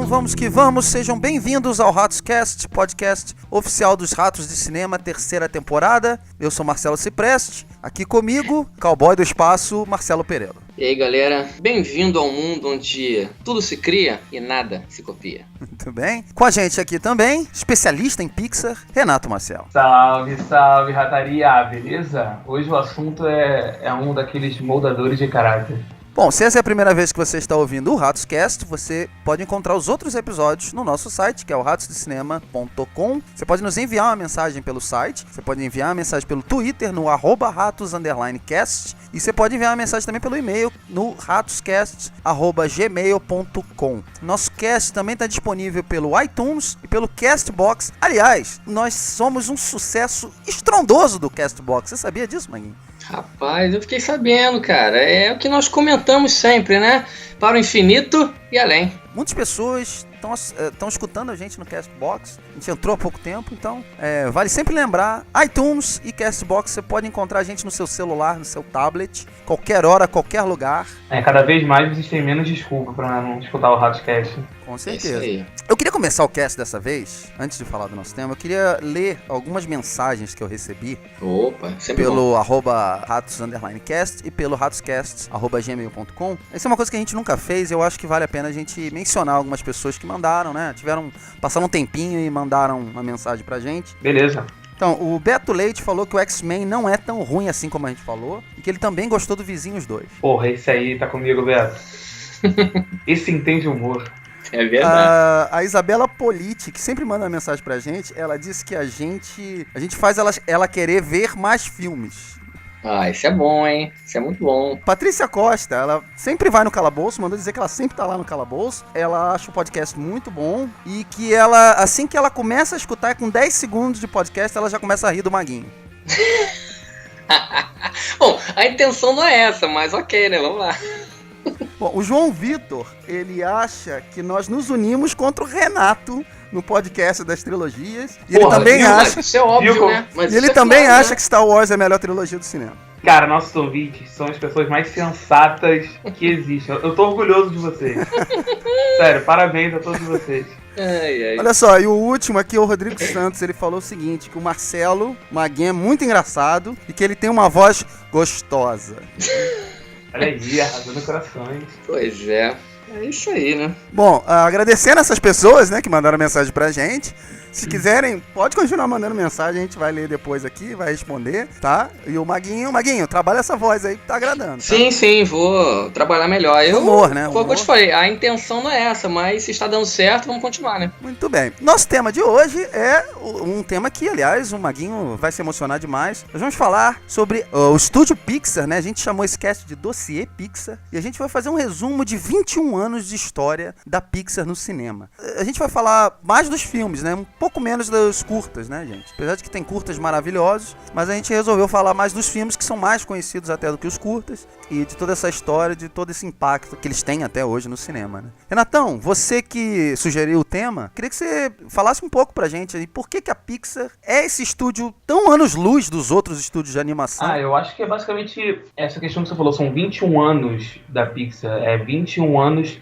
Então vamos que vamos, sejam bem-vindos ao RatosCast, podcast oficial dos Ratos de Cinema, terceira temporada. Eu sou Marcelo Cipreste, aqui comigo, cowboy do espaço, Marcelo Pereira. E aí galera, bem-vindo ao mundo onde tudo se cria e nada se copia. Muito bem. Com a gente aqui também, especialista em Pixar, Renato Marcel. Salve, salve, rataria, beleza? Hoje o assunto é um daqueles moldadores de caráter. Bom, se essa é a primeira vez que você está ouvindo o RatosCast, você pode encontrar os outros episódios no nosso site, que é o ratosdecinema.com. Você pode nos enviar uma mensagem pelo site, você pode enviar uma mensagem pelo Twitter, no @ratos_cast, e você pode enviar uma mensagem também pelo e-mail no ratoscast@gmail.com. Nosso cast também está disponível pelo iTunes e pelo Castbox. Aliás, nós somos um sucesso estrondoso do Castbox. Você sabia disso, Maguinho? Rapaz, eu fiquei sabendo, cara. É o que nós comentamos sempre, né? Para o infinito e além. Muitas pessoas estão escutando a gente no Castbox. A gente entrou há pouco tempo, então vale sempre lembrar, iTunes e Castbox, você pode encontrar a gente no seu celular, no seu tablet, qualquer hora, qualquer lugar. Cada vez mais existem menos desculpa para não escutar o RatosCast. Com certeza. Eu queria começar o cast dessa vez, antes de falar do nosso tema, eu queria ler algumas mensagens que eu recebi. Opa, sempre pelo @ratos_cast e pelo ratoscast@gmail.com. Essa é uma coisa que a gente nunca fez, eu acho que vale a pena a gente mencionar algumas pessoas que mandaram, né? Passaram um tempinho e mandaram uma mensagem pra gente. Beleza. Então, o Beto Leite falou que o X-Men não é tão ruim assim como a gente falou, e que ele também gostou do Vizinhos 2. Porra, esse aí tá comigo, Beto. Esse entende humor. É verdade. A Isabela Politi, que sempre manda uma mensagem pra gente, ela disse que a gente faz ela querer ver mais filmes. Ah, isso é bom, hein? Isso é muito bom. Patrícia Costa, ela sempre vai no Calabouço, mandou dizer que ela sempre tá lá no Calabouço. Ela acha o podcast muito bom e que ela, assim que ela começa a escutar, com 10 segundos de podcast, ela já começa a rir do Maguinho. Bom, a intenção não é essa, mas ok, né? Vamos lá. Bom, o João Vitor, ele acha que nós nos unimos contra o Renato no podcast das trilogias. E ele também acha... Isso é óbvio, né? Mas ele também acha que Star Wars é a melhor trilogia do cinema. Cara, nossos ouvintes são as pessoas mais sensatas que existem. Eu tô orgulhoso de vocês. Sério, parabéns a todos vocês. Ai. Olha só, e o último aqui, o Rodrigo Santos, ele falou o seguinte, que o Marcelo Maguinho é muito engraçado e que ele tem uma voz gostosa. Olha aí, arrasando corações. Pois é. É isso aí, né? Bom, agradecendo essas pessoas, né, que mandaram mensagem pra gente. Se quiserem, pode continuar mandando mensagem, a gente vai ler depois aqui, vai responder, tá? E o Maguinho, trabalha essa voz aí que tá agradando. Tá? Sim, vou trabalhar melhor. Humor, né? Foi o que eu te falei, a intenção não é essa, mas se está dando certo, vamos continuar, né? Muito bem. Nosso tema de hoje é um tema que, aliás, o Maguinho vai se emocionar demais. Nós vamos falar sobre o estúdio Pixar, né? A gente chamou esse cast de Dossiê Pixar e a gente vai fazer um resumo de 21 anos de história da Pixar no cinema. A gente vai falar mais dos filmes, né? Um pouco menos dos curtas, né, gente? Apesar de que tem curtas maravilhosos, mas a gente resolveu falar mais dos filmes que são mais conhecidos até do que os curtas e de toda essa história, de todo esse impacto que eles têm até hoje no cinema, né? Renatão, você que sugeriu o tema, queria que você falasse um pouco pra gente aí, por que a Pixar é esse estúdio tão anos-luz dos outros estúdios de animação? Eu acho que é basicamente essa questão que você falou, são 21 anos da Pixar, 21 anos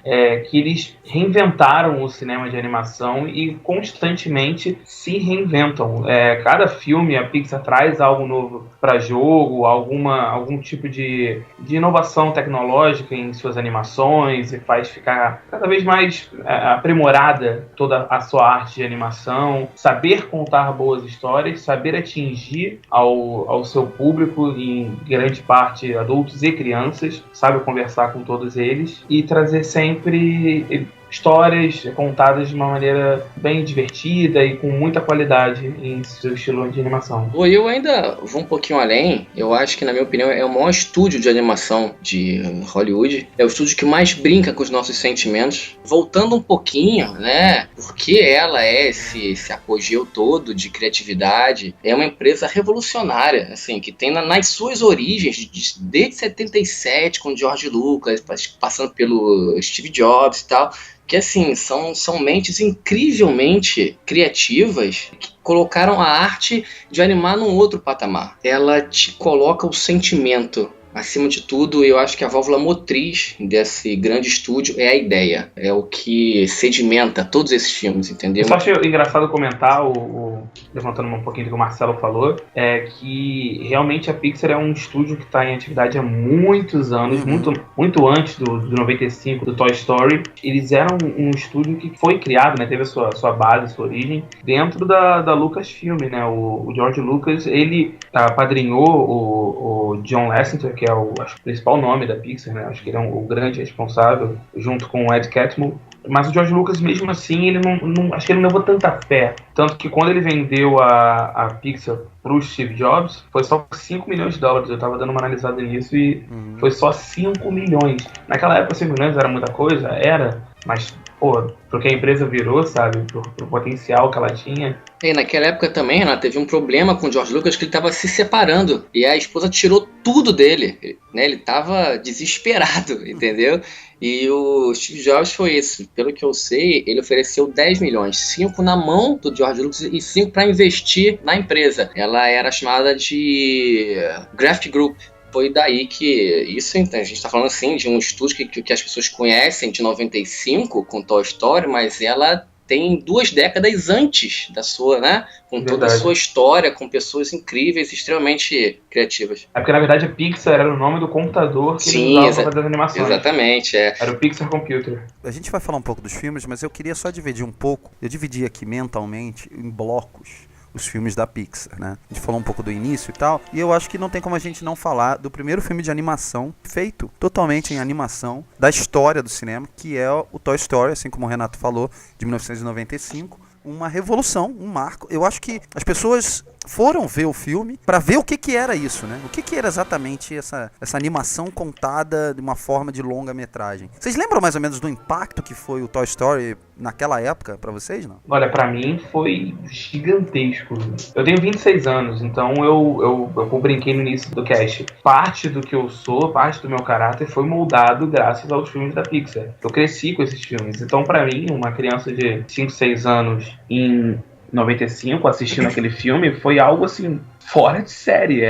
que eles reinventaram o cinema de animação e constantemente se reinventam. Cada filme a Pixar traz algo novo para jogo, algum tipo de inovação tecnológica em suas animações e faz ficar cada vez mais aprimorada toda a sua arte de animação, saber contar boas histórias, saber atingir ao seu público, em grande parte adultos e crianças, sabe conversar com todos eles e trazer sempre histórias contadas de uma maneira bem divertida e com muita qualidade em seu estilo de animação. Eu ainda vou um pouquinho além. Eu acho que, na minha opinião, é o maior estúdio de animação de Hollywood. É o estúdio que mais brinca com os nossos sentimentos. Voltando um pouquinho, né? Porque ela é esse apogeu todo de criatividade. É uma empresa revolucionária, assim, que tem nas suas origens, desde 77, com George Lucas, passando pelo Steve Jobs e tal, que assim, são mentes incrivelmente criativas que colocaram a arte de animar num outro patamar. Ela te coloca o sentimento acima de tudo, eu acho que a válvula motriz desse grande estúdio é a ideia. É o que sedimenta todos esses filmes, entendeu? Eu só achei engraçado comentar, levantando um pouquinho do que o Marcelo falou, é que realmente a Pixar é um estúdio que está em atividade há muitos anos, muito antes do 95, do Toy Story. Eles eram um estúdio que foi criado, né, teve a sua base, sua origem, dentro da Lucasfilm, né? O George Lucas, ele apadrinhou o John Lasseter, que é o principal nome da Pixar, né? Acho que ele é o grande responsável, junto com o Ed Catmull. Mas o George Lucas, mesmo assim, ele acho que ele não levou tanta fé. Tanto que quando ele vendeu a Pixar pro Steve Jobs, foi só 5 milhões de dólares. Eu tava dando uma analisada nisso e foi só 5 milhões. Naquela época, 5 milhões era muita coisa? Era. Mas, pro que a empresa virou, sabe? Pro potencial que ela tinha. E naquela época também, Renato, teve um problema com o George Lucas, que ele estava se separando. E a esposa tirou tudo dele, né? Ele estava desesperado, entendeu? E o Steve Jobs foi isso. Pelo que eu sei, ele ofereceu 10 milhões. 5 na mão do George Lucas e 5 para investir na empresa. Ela era chamada de Graft Group. Foi daí que isso, a gente está falando assim de um estúdio que as pessoas conhecem de 95 com Toy Story, mas ela tem 2 décadas antes da sua, né? Com toda a sua história, com pessoas incríveis, extremamente criativas. É porque, na verdade, a Pixar era o nome do computador que ele usava para fazer as animações. Exatamente, é. Era o Pixar Computer. A gente vai falar um pouco dos filmes, mas eu queria só dividir um pouco. Eu dividi aqui mentalmente em blocos os filmes da Pixar, né? A gente falou um pouco do início e tal, e eu acho que não tem como a gente não falar do primeiro filme de animação feito totalmente em animação da história do cinema, que é o Toy Story, assim como o Renato falou, de 1995. Uma revolução, um marco. Eu acho que as pessoas foram ver o filme para ver o que era isso, né? O que era exatamente essa animação contada de uma forma de longa-metragem. Vocês lembram mais ou menos do impacto que foi o Toy Story naquela época para vocês, não? Olha, para mim foi gigantesco. Eu tenho 26 anos, então eu brinquei no início do cast. Parte do que eu sou, parte do meu caráter foi moldado graças aos filmes da Pixar. Eu cresci com esses filmes. Então, para mim, uma criança de 5, 6 anos em 95, assistindo aquele filme, foi algo assim, fora de série.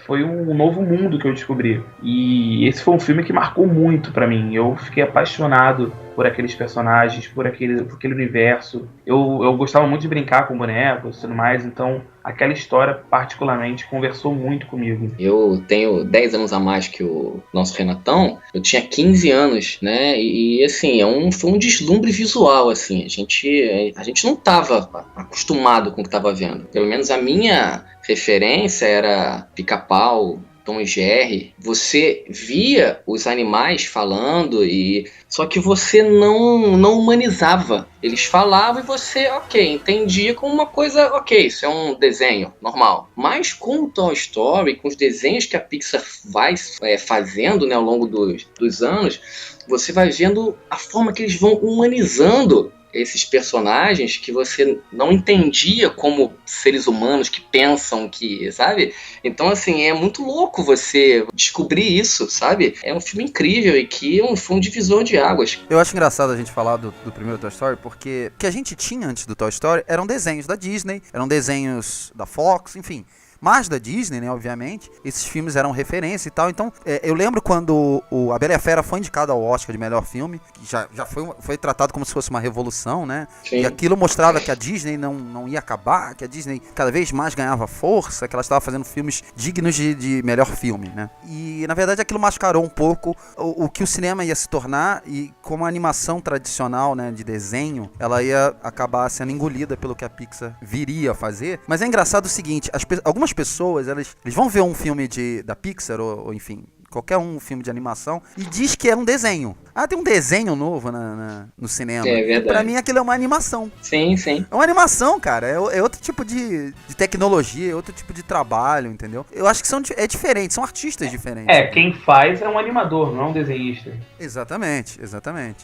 Foi um novo mundo que eu descobri. E esse foi um filme que marcou muito pra mim. Eu fiquei apaixonado por aqueles personagens, por aquele universo. Eu gostava muito de brincar com bonecos e tudo mais, então aquela história particularmente conversou muito comigo. Eu tenho 10 anos a mais que o nosso Renatão, eu tinha 15 anos, né, e assim, foi um deslumbre visual, assim, a gente não estava acostumado com o que estava vendo. Pelo menos a minha referência era Pica-Pau, Tom e Jerry. Você via os animais falando, só que você não humanizava. Eles falavam e você, entendia como uma coisa, isso é um desenho normal. Mas com o Toy Story, com os desenhos que a Pixar vai fazendo, né, ao longo dos anos, você vai vendo a forma que eles vão humanizando esses personagens que você não entendia como seres humanos que pensam, sabe? Então, assim, é muito louco você descobrir isso, sabe? É um filme incrível e que foi um divisor de águas. Eu acho engraçado a gente falar do primeiro Toy Story, porque o que a gente tinha antes do Toy Story eram desenhos da Disney, eram desenhos da Fox, enfim. Mas da Disney, né, obviamente, esses filmes eram referência e tal. Então, eu lembro quando A Bela e a Fera foi indicado ao Oscar de melhor filme, que já foi tratado como se fosse uma revolução, né? Sim. E aquilo mostrava que a Disney não ia acabar, que a Disney cada vez mais ganhava força, que ela estava fazendo filmes dignos de melhor filme, né? E, na verdade, aquilo mascarou um pouco o que o cinema ia se tornar, e como a animação tradicional, né, de desenho, ela ia acabar sendo engolida pelo que a Pixar viria a fazer. Mas é engraçado o seguinte, algumas pessoas, eles vão ver um filme da Pixar, ou enfim, qualquer filme de animação, e diz que é um desenho. Tem um desenho novo no cinema. É verdade. Pra mim aquilo é uma animação. Sim, sim. É uma animação, cara. É outro tipo de tecnologia, é outro tipo de trabalho, entendeu? Eu acho que é diferente, são artistas diferentes. Quem faz é um animador, não é um desenhista. Exatamente.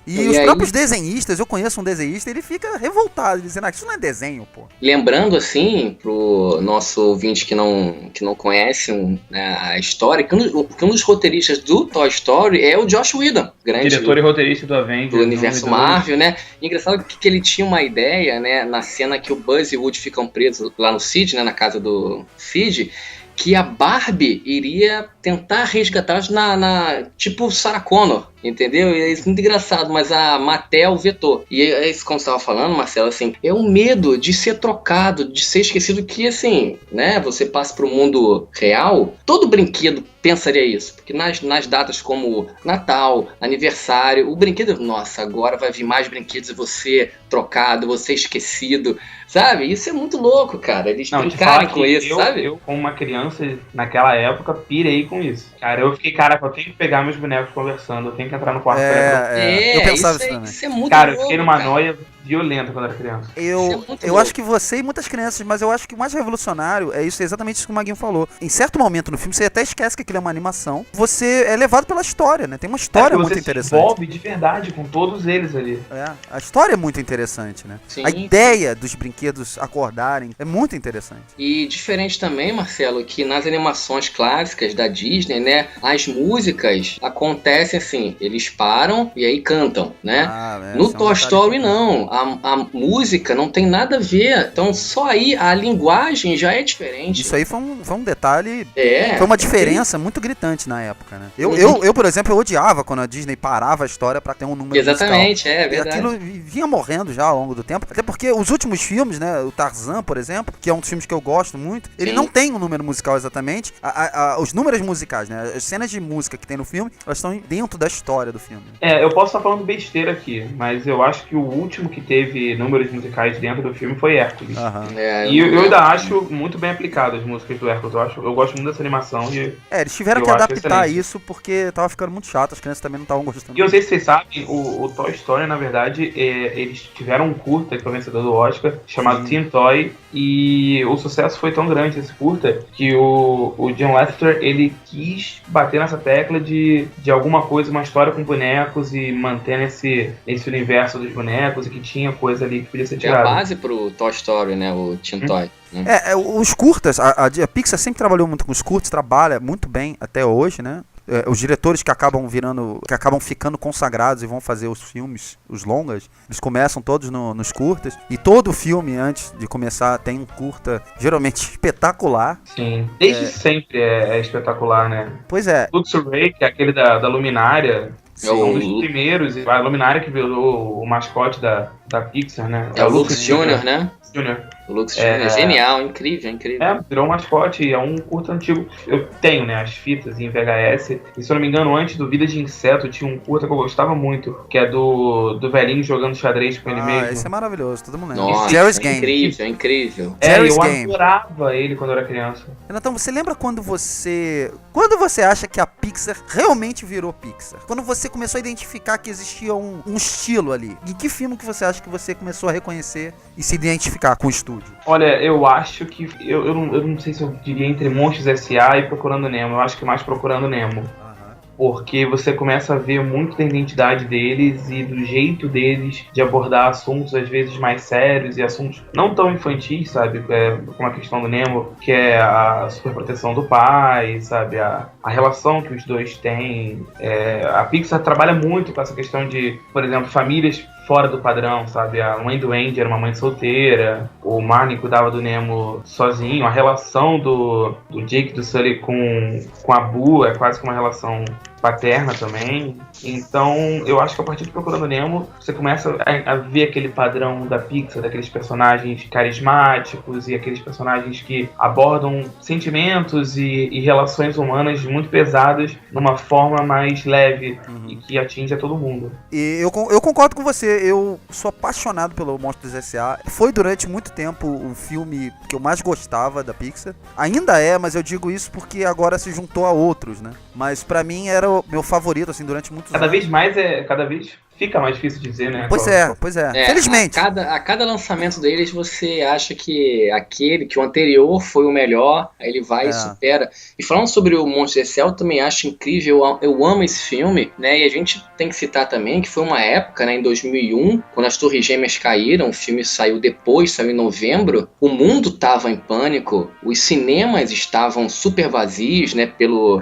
E os próprios desenhistas, eu conheço um desenhista, ele fica revoltado, dizendo, isso não é desenho, pô. Lembrando, assim, pro nosso ouvinte que não conhece a história, que um dos roteiristas do Toy Story é o Joss Whedon, grande diretor e roteirista do Avengers, do universo Marvel, né? E engraçado que ele tinha uma ideia, né, na cena que o Buzz e o Woody ficam presos lá no Sid, né, na casa do Sid, que a Barbie iria tentar resgatá-los tipo Sarah Connor, entendeu? E é isso muito engraçado, mas a Mattel vetou. E é isso, como você estava falando, Marcelo, assim, é o medo de ser trocado, de ser esquecido, que assim, né, você passa pro mundo real, todo brinquedo pensaria isso, porque nas datas como Natal, aniversário, o brinquedo, nossa, agora vai vir mais brinquedos e você trocado, você esquecido, sabe? Isso é muito louco, cara, eles brincarem com isso, sabe? Eu, como uma criança, naquela época, pirei com isso. Cara, eu fiquei, cara, eu tenho que pegar meus bonecos conversando, eu tenho que entrar no quarto eu pensava isso também. Isso é muito cara, louco, eu fiquei numa noia violenta quando era criança. Eu acho que você e muitas crianças, mas eu acho que o mais revolucionário é exatamente isso que o Maguinho falou. Em certo momento no filme, você até esquece que aquilo é uma animação, você é levado pela história, né? Tem uma história muito interessante. Você se envolve de verdade com todos eles ali. A história é muito interessante, né? Sim, a ideia dos brinquedos acordarem é muito interessante. E diferente também, Marcelo, que nas animações clássicas da Disney, né, as músicas acontecem assim, eles param e aí cantam, né? No Toy Story não, a música não tem nada a ver, então só aí a linguagem já é diferente. Isso aí foi um detalhe, foi uma diferença muito gritante na época, né? Eu, por exemplo, eu odiava quando a Disney parava a história pra ter um número exatamente, musical. É verdade. E aquilo vinha morrendo já ao longo do tempo, até porque os últimos filmes, né, o Tarzan, por exemplo, que é um dos filmes que eu gosto muito, ele não tem um número musical exatamente, os números musicais, né, as cenas de música que tem no filme, elas estão dentro da história do filme. Eu posso estar falando besteira aqui, mas eu acho que o último que teve números musicais dentro do filme foi Hércules. E eu ainda acho muito bem aplicado as músicas do Hércules. Eu gosto muito dessa animação. Eles tiveram que adaptar isso porque tava ficando muito chato, as crianças também não estavam gostando. E eu não sei se vocês sabem, o Toy Story, na verdade, eles tiveram um curta que foi vencedor do Oscar, chamado Teen Toy, e o sucesso foi tão grande, esse curta, que o John Lasseter, ele quis bater nessa tecla de alguma coisa, uma história com bonecos e manter esse universo dos bonecos e que tinha coisa ali que podia ser tirada. É a base pro Toy Story, né, o Teen Toy. Os curtas, a Pixar sempre trabalhou muito com os curtas, trabalha muito bem até hoje, né? Os diretores que acabam ficando consagrados e vão fazer os filmes, os longas, eles começam todos nos curtas, e todo filme antes de começar tem um curta geralmente espetacular. Sim, desde sempre é espetacular, né? Pois é. Luxury, que é aquele da Luminária, é um dos primeiros, a Luminária que virou o mascote da Pixar, né? É o Lux Jr., né? Jr. O Lux Jr. é genial, incrível. Virou um mascote, é um curta antigo. Eu tenho, né, as fitas em VHS. E se eu não me engano, antes do Vida de Inseto, tinha um curta que eu gostava muito, que é do velhinho jogando xadrez com ele mesmo. Esse é maravilhoso, todo mundo lembra. Nossa, Jerry's Game. Incrível. Eu adorava ele quando eu era criança. Então, você lembra quando você acha que a Pixar realmente virou Pixar? Quando você começou a identificar que existia um estilo ali? Em que filme que você acha que você começou a reconhecer e se identificar com o estúdio? Olha, eu acho que... Eu não sei se eu diria entre Monstros S.A. e Procurando Nemo. Eu acho que mais Procurando Nemo. Porque você começa a ver muito da identidade deles e do jeito deles de abordar assuntos às vezes mais sérios e assuntos não tão infantis, sabe? Como a questão do Nemo, que é a superproteção do pai, sabe? A relação que os dois têm. A Pixar trabalha muito com essa questão de, por exemplo, famílias fora do padrão, sabe? A mãe do Andy era uma mãe solteira, o Marnie cuidava do Nemo sozinho, a relação do Jake e do Sully com a Boo é quase que uma relação paterna também. Então eu acho que a partir de Procurando Nemo você começa a ver aquele padrão da Pixar, daqueles personagens carismáticos e aqueles personagens que abordam sentimentos e relações humanas muito pesadas numa forma mais leve e que atinge a todo mundo. E eu concordo com você, eu sou apaixonado pelo Monstros S.A. Foi durante muito tempo o filme que eu mais gostava da Pixar. Ainda é, mas eu digo isso porque agora se juntou a outros, né? Mas pra mim era o meu favorito, assim, durante muitos anos. Cada vez fica mais difícil de dizer, né? Pois é. Felizmente. A cada lançamento deles, você acha que que o anterior foi o melhor, aí ele vai e supera. E falando sobre o Monstros S.A., eu também acho incrível, eu amo esse filme, né? E a gente tem que citar também que foi uma época, né, em 2001, quando as Torres Gêmeas caíram, o filme saiu em novembro, o mundo tava em pânico, os cinemas estavam super vazios, né, pelo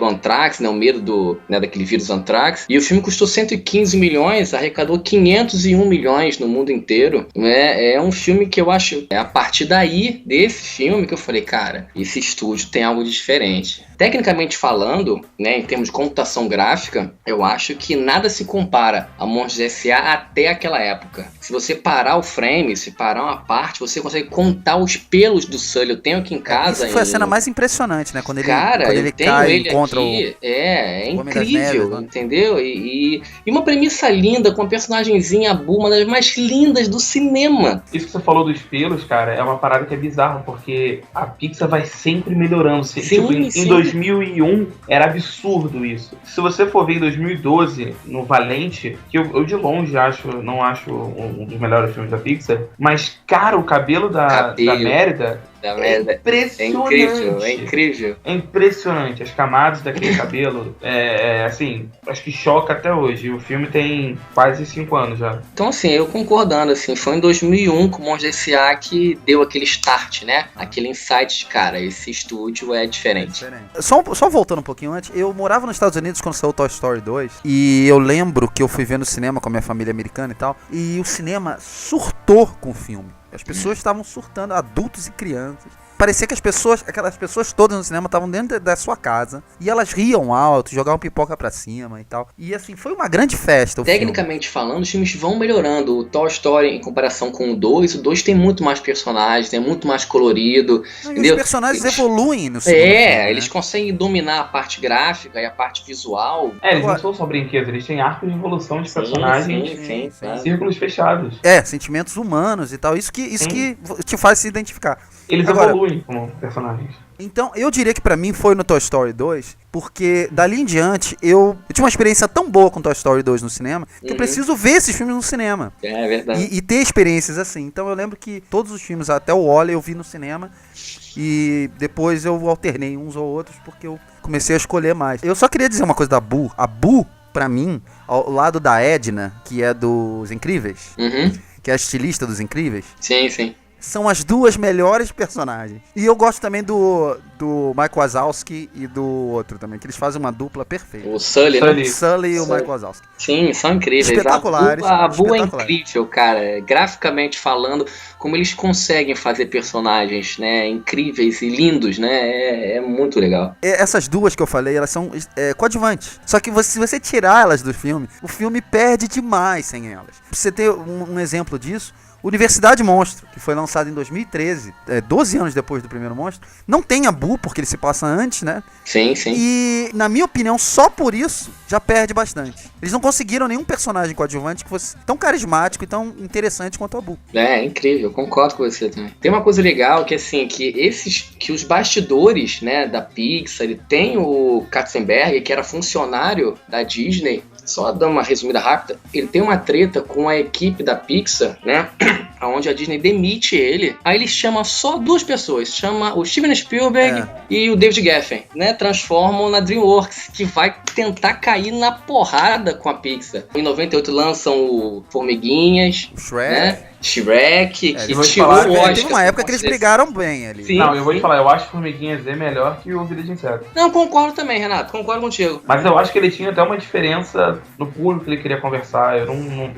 Anthrax, né, o medo daquele vírus Anthrax, e o filme custou 115 15 milhões, arrecadou 501 milhões no mundo inteiro, né? É um filme que eu acho, a partir daí, desse filme, que eu falei, cara, esse estúdio tem algo de diferente. Tecnicamente falando, né, em termos de computação gráfica, eu acho que nada se compara a Monstros S.A. até aquela época. Se você parar o frame, se parar uma parte, você consegue contar os pelos do Sully. Eu tenho aqui em casa. Isso foi a cena mais impressionante, né? Quando ele, cara, quando ele cai e encontra aqui, é o Homem das incrível, Neves, entendeu? E uma premissa linda, com a personagenzinha a Boo, uma das mais lindas do cinema. Isso que você falou dos pelos, cara, é uma parada que é bizarra, porque a Pixar vai sempre melhorando. Sim, tipo, em sim. 2001 era absurdo isso. Se você for ver em 2012, no Valente, que eu de longe não acho um dos melhores filmes da Pixar, mas, cara, o cabelo da Mérida é impressionante. É incrível. É impressionante. As camadas daquele cabelo, assim, acho que choca até hoje. O filme tem quase 5 anos já. Então, assim, eu concordando, assim, foi em 2001 com o Monstros S.A. que deu aquele start, né? Aquele insight de, cara, esse estúdio é diferente. Só voltando um pouquinho antes, eu morava nos Estados Unidos quando saiu Toy Story 2, e eu lembro que eu fui ver no cinema com a minha família americana e tal, e o cinema surtou com o filme. As pessoas estavam surtando, adultos e crianças. Parecia que aquelas pessoas todas no cinema estavam dentro da sua casa e elas riam alto, jogavam pipoca pra cima e tal. E assim, foi uma grande festa. Tecnicamente falando, os filmes vão melhorando. O Toy Story, em comparação com o 2 tem muito mais personagens, é muito mais colorido. Os personagens evoluem no segundo filme, né? Eles conseguem dominar a parte gráfica e a parte visual. Eles não são só brinquedos, eles têm arcos de evolução de personagens sim, círculos fechados. Sentimentos humanos e tal. Isso que te faz se identificar. Eles evoluem como personagens. Então, eu diria que pra mim foi no Toy Story 2, porque dali em diante eu tive uma experiência tão boa com Toy Story 2 no cinema, que eu preciso ver esses filmes no cinema. É verdade. E ter experiências assim. Então eu lembro que todos os filmes, até o Wall-E, eu vi no cinema, e depois eu alternei uns ou outros, porque eu comecei a escolher mais. Eu só queria dizer uma coisa da Boo. A Boo, pra mim, ao lado da Edna, que é dos Incríveis, que é a estilista dos Incríveis. Sim. São as duas melhores personagens. E eu gosto também do Mike Wazowski e do outro também, que eles fazem uma dupla perfeita. O Sully, né? O Sully e o Mike Wazowski. Sim, são incríveis. Espetaculares. A Boo é incrível, cara. Graficamente falando, como eles conseguem fazer personagens, né, incríveis e lindos, né? É muito legal. Essas duas que eu falei, elas são coadjuvantes. Só que se você tirar elas do filme, o filme perde demais sem elas. Pra você ter um exemplo disso, Universidade Monstro, que foi lançado em 2013, 12 anos depois do primeiro Monstro, não tem a Boo, porque ele se passa antes, né? Sim. E, na minha opinião, só por isso já perde bastante. Eles não conseguiram nenhum personagem coadjuvante que fosse tão carismático e tão interessante quanto a Boo. É incrível, concordo com você também. Tem uma coisa legal que, assim, que os bastidores, né, da Pixar, ele tem o Katzenberg, que era funcionário da Disney. Só dando uma resumida rápida, ele tem uma treta com a equipe da Pixar, né? Onde a Disney demite ele. Aí ele chama só duas pessoas. Chama o Steven Spielberg e o David Geffen, né? Transformam na DreamWorks, que vai tentar cair na porrada com a Pixar. Em 98 lançam o Formiguinhas, o Shrek, né? Shrek, que tirou falar, o Oscar. Teve uma época que eles brigaram bem ali. Sim, não, eu vou te falar, eu acho Formiguinhas é melhor que o Vida de Inseto. Não, concordo também, Renato, concordo contigo. Mas eu acho que ele tinha até uma diferença no público que ele queria conversar. Eu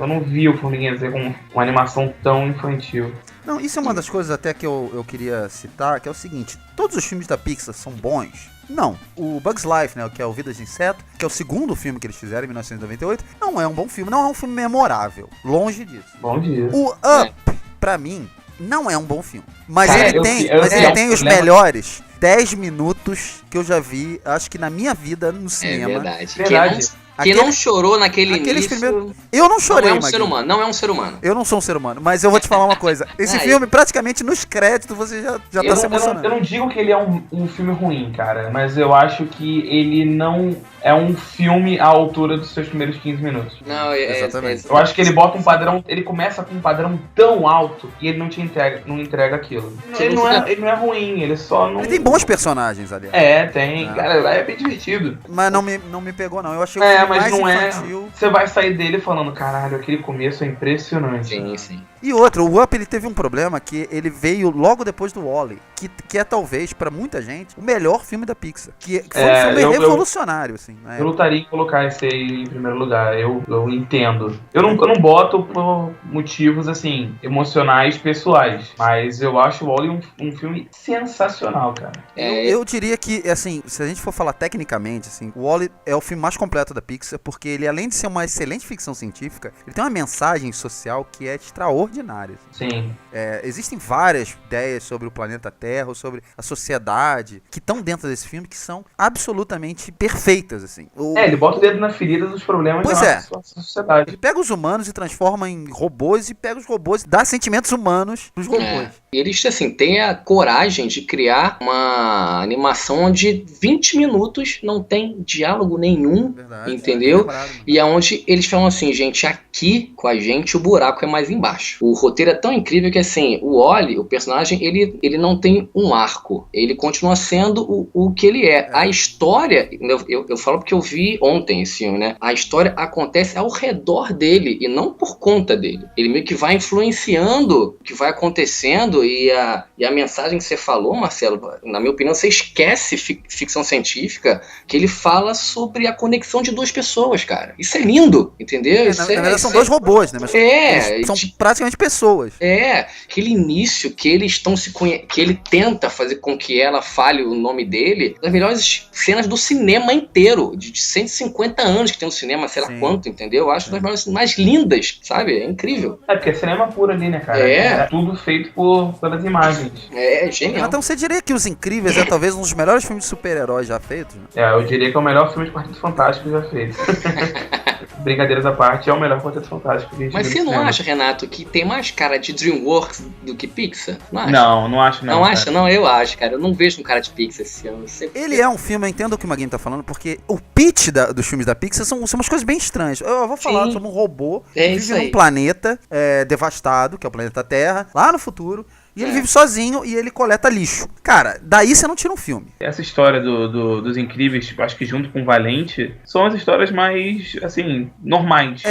não vi o Formiguinhas com uma animação tão infantil. Não, isso é uma das coisas até que eu queria citar, que é o seguinte: todos os filmes da Pixar são bons? Não. O Bugs Life, né, que é o Vidas de Inseto, que é o segundo filme que eles fizeram em 1998, não é um bom filme, não é um filme memorável. Longe disso. Bom dia. O Up, pra mim, não é um bom filme. Mas cara, ele tem os melhores 10 minutos que eu já vi, acho que na minha vida, no cinema. É verdade. Quem não chorou naquele início... Eu não chorei, não é um ser humano, não é um ser humano. Eu não sou um ser humano, mas eu vou te falar uma coisa. Esse filme, praticamente nos créditos, você já tá se emocionando. Eu não digo que ele é um filme ruim, cara, mas eu acho que ele não é um filme à altura dos seus primeiros 15 minutos. Não, exatamente. Eu acho que ele bota um padrão, ele começa com um padrão tão alto e ele não entrega aquilo. Ele não é ruim, ele só não... Ele tem bons personagens, aliás. Tem. Cara, é bem divertido. Mas não me pegou, não. Eu achei mas mais não infantil. Você vai sair dele falando, caralho, aquele começo é impressionante. Sim. E outra, o Up ele teve um problema que ele veio logo depois do Wall-E, que é talvez, pra muita gente, o melhor filme da Pixar. Que foi um filme revolucionário, assim. Eu lutaria em colocar esse aí em primeiro lugar, eu entendo. Eu não boto por motivos, assim, emocionais, pessoais, mas eu acho o Wall-E um filme sensacional, cara. Eu diria que, assim, se a gente for falar tecnicamente, assim, o Wall-E é o filme mais completo da Pixar, porque ele, além de ser uma excelente ficção científica, ele tem uma mensagem social que é extraordinária. Assim. Sim. Existem várias ideias sobre o planeta Terra, sobre a sociedade, que estão dentro desse filme, que são absolutamente perfeitas, assim. Ele bota o dedo na ferida dos problemas da nossa sociedade. Ele pega os humanos e transforma em robôs, e pega os robôs e dá sentimentos humanos pros robôs. Eles, assim, têm a coragem de criar uma animação onde 20 minutos não tem diálogo nenhum, entendeu? E aonde eles falam assim, gente, aqui com a gente o buraco é mais embaixo. O roteiro é tão incrível que, assim, o Wall-E, o personagem, ele não tem um arco. Ele continua sendo o que ele é. A história, eu falo porque eu vi ontem esse filme, né? A história acontece ao redor dele e não por conta dele. Ele meio que vai influenciando o que vai acontecendo e a mensagem que você falou, Marcelo, na minha opinião, você esquece ficção científica, que ele fala sobre a conexão de duas pessoas, cara. Isso é lindo, entendeu? Na verdade são dois robôs, né? Mas são praticamente pessoas. Aquele início que eles estão que ele tenta fazer com que ela fale o nome dele, das melhores cenas do cinema inteiro, de 150 anos que tem no cinema, sei lá quanto, entendeu? Eu acho das melhores mais lindas, sabe? É incrível. Porque é cinema puro ali, né, cara? É tudo feito pelas imagens. É genial. Então você diria que Os Incríveis é talvez um dos melhores filmes de super-heróis já feitos? Né? Eu diria que é o melhor filme de Quarteto Fantástico já feito. Brincadeiras à parte, é o melhor Quarteto Fantástico que a gente Mas você não acha, Renato, que tem mais cara de DreamWorks do que Pixar? Não acha? Não acho não. Não acha? Não, eu acho, cara. Eu não vejo um cara de Pixar esse ano. Ele é um filme, eu entendo o que o Maguinho tá falando, porque o pitch dos filmes da Pixar são umas coisas bem estranhas. Eu vou falar sobre um robô que vive num planeta devastado, que é o planeta Terra, lá no futuro. E ele vive sozinho e ele coleta lixo. Cara, daí você não tira um filme. Essa história dos Incríveis, acho que junto com o Valente, são as histórias mais, assim, normais.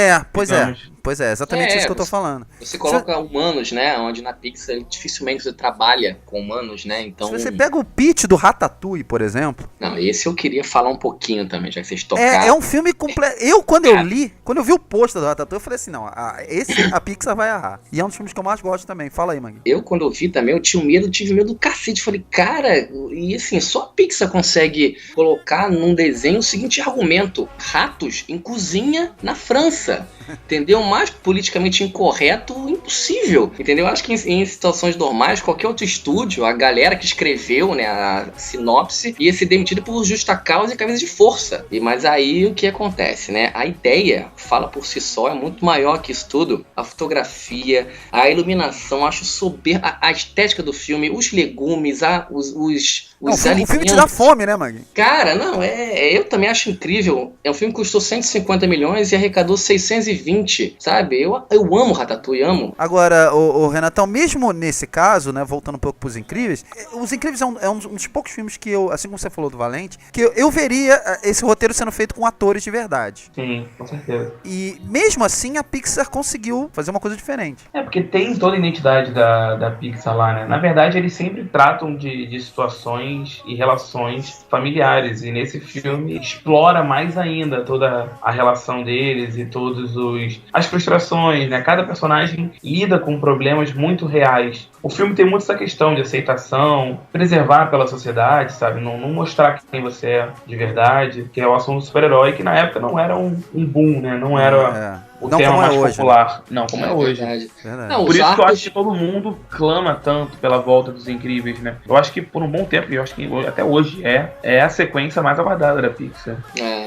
Pois é, exatamente isso que eu tô falando. Você coloca humanos, né? Onde na Pixar dificilmente você trabalha com humanos, né? Então... Se você pega o pitch do Ratatouille, por exemplo... Não, esse eu queria falar um pouquinho também, já que vocês tocaram. É um filme completo. Quando eu vi o pôster do Ratatouille, eu falei assim, não, a Pixar vai errar. E é um dos filmes que eu mais gosto também. Fala aí, Magui. Quando eu vi também, eu tive medo do cacete. Falei, cara, e assim, só a Pixar consegue colocar num desenho o seguinte argumento: ratos em cozinha na França. Entendeu? Mais politicamente incorreto, impossível. Entendeu? Acho que em situações normais, qualquer outro estúdio, a galera que escreveu, né, a sinopse, ia ser demitida por justa causa e camisa de força. Mas aí o que acontece, né? A ideia fala por si só, é muito maior que isso tudo. A fotografia, a iluminação, acho soberba, a estética do filme, os legumes, os alimentos. O filme te dá fome, né, Magui? Cara, não, eu também acho incrível. É um filme que custou 150 milhões e arrecadou 620, sabe? Eu amo Ratatouille, amo. Agora, o Renatão, mesmo nesse caso, né, voltando um pouco pros Incríveis, Os Incríveis é um dos poucos filmes que eu, assim como você falou do Valente, que eu veria esse roteiro sendo feito com atores de verdade. Sim, com certeza. E mesmo assim, a Pixar conseguiu fazer uma coisa diferente. Porque tem toda a identidade da Pixar lá, né? Na verdade, eles sempre tratam de situações e relações familiares, e nesse filme explora mais ainda toda a relação deles e todos as frustrações, né? Cada personagem lida com problemas muito reais. O filme tem muito essa questão de aceitação, preservar pela sociedade, sabe? Não mostrar quem você é de verdade, que é o assunto do super-herói, que na época não era um boom, né? Não era... o não tema mais hoje, popular. Né? Não, como é hoje. Verdade. Não, por isso que eu acho que todo mundo clama tanto pela volta dos Incríveis, né? Eu acho que por um bom tempo, e eu acho que até hoje é a sequência mais aguardada da Pixar.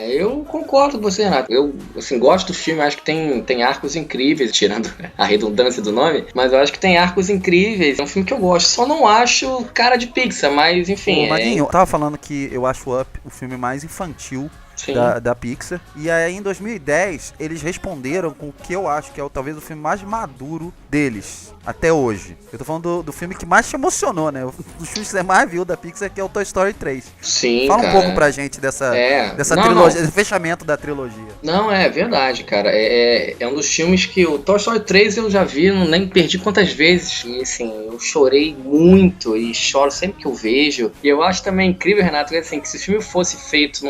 Eu concordo com você, Renato. Eu, assim, gosto do filme, acho que tem arcos incríveis, tirando a redundância do nome, mas eu acho que tem arcos incríveis. É um filme que eu gosto. Só não acho cara de Pixar, mas enfim. Maguinho, eu tava falando que eu acho o Up o filme mais infantil Sim. da Pixar. E aí em 2010 eles responderam com o que eu acho que é talvez o filme mais maduro deles até hoje. Eu tô falando do filme que mais te emocionou, né? Dos filmes que você mais viu da Pixar, que é o Toy Story 3. Sim, Fala cara. um pouco pra gente dessa trilogia, esse fechamento da trilogia. Não, é verdade, cara. É um dos filmes que o Toy Story 3 eu já vi, nem perdi quantas vezes. E assim, eu chorei muito e choro sempre que eu vejo. E eu acho também incrível, Renato, que, assim, que se o filme fosse feito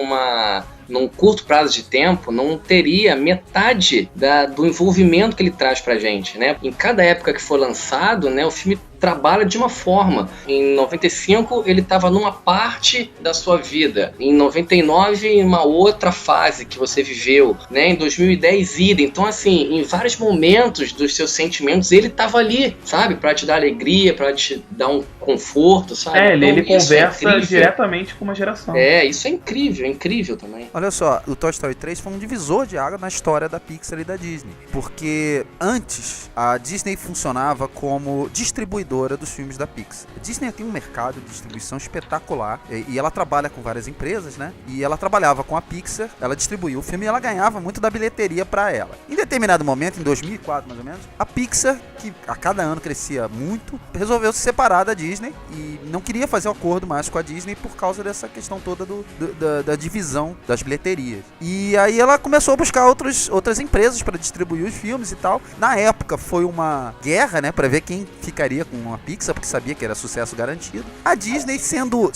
num curto prazo de tempo, não teria metade do envolvimento que ele traz pra gente, né? Em cada época que for lançado, né, o filme trabalha de uma forma. Em 95 ele estava numa parte da sua vida, em 99 em uma outra fase que você viveu, né? Em 2010 idem. Então assim, em vários momentos dos seus sentimentos ele estava ali, sabe? Para te dar alegria, para te dar um conforto, sabe? Então, ele conversa é diretamente com uma geração. Isso é incrível também. Olha só, o Toy Story 3 foi um divisor de água na história da Pixar e da Disney, porque antes a Disney funcionava como distribuidora dos filmes da Pixar. A Disney tem um mercado de distribuição espetacular e ela trabalha com várias empresas, né? E ela trabalhava com a Pixar, ela distribuía o filme e ela ganhava muito da bilheteria pra ela. Em determinado momento, em 2004 mais ou menos, a Pixar, que a cada ano crescia muito, resolveu se separar da Disney e não queria fazer um acordo mais com a Disney por causa dessa questão toda da divisão das bilheterias. E aí ela começou a buscar outras empresas para distribuir os filmes e tal. Na época foi uma guerra, né, para ver quem ficaria com a Pixar, porque sabia que era sucesso garantido. A Disney, sendo